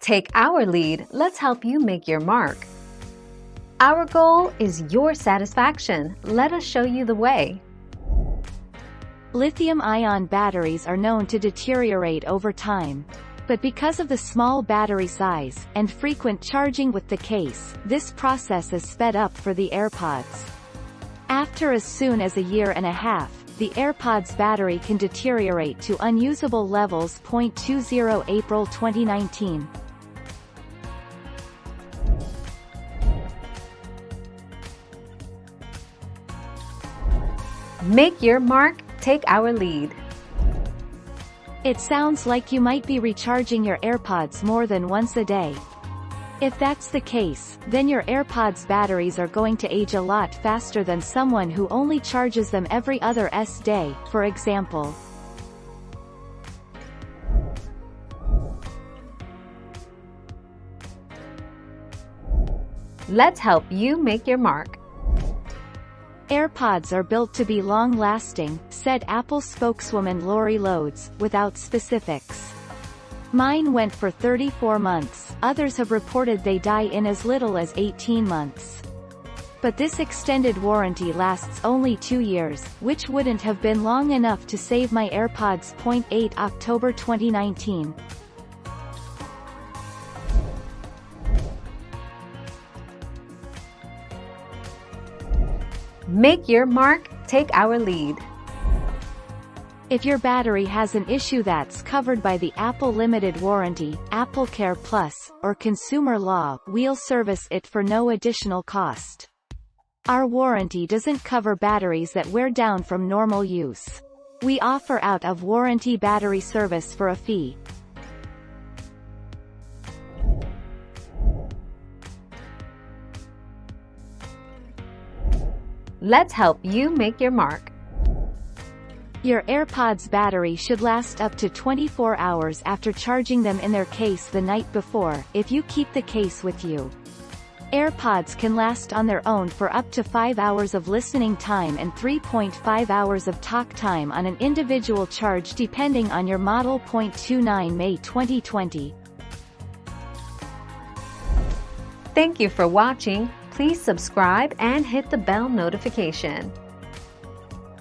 Take our lead, let's help you make your mark. Our goal is your satisfaction. Let us show you the way. Lithium-ion batteries are known to deteriorate over time. But because of the small battery size, and frequent charging with the case, this process is sped up for the AirPods. After as soon as a year and a half, the AirPods battery can deteriorate to unusable levels. 20 April 2019. Make your mark, take our lead. It sounds like you might be recharging your AirPods more than once a day. If that's the case, then your AirPods batteries are going to age a lot faster than someone who only charges them every other day, for example. Let's help you make your mark. AirPods are built to be long-lasting, said Apple spokeswoman Lori Lodes, without specifics. Mine went for 34 months, others have reported they die in as little as 18 months. But this extended warranty lasts only 2 years, which wouldn't have been long enough to save my AirPods. 8 October 2019. Make your mark, take our lead. If your battery has an issue that's covered by the Apple Limited Warranty, AppleCare Plus, or Consumer Law, we'll service it for no additional cost. Our warranty doesn't cover batteries that wear down from normal use. We offer out-of-warranty battery service for a fee. Let's help you make your mark. Your AirPods battery should last up to 24 hours after charging them in their case the night before, if you keep the case with you. AirPods can last on their own for up to 5 hours of listening time and 3.5 hours of talk time on an individual charge depending on your model. 29 May 2020. Thank you for watching. Please subscribe and hit the bell notification.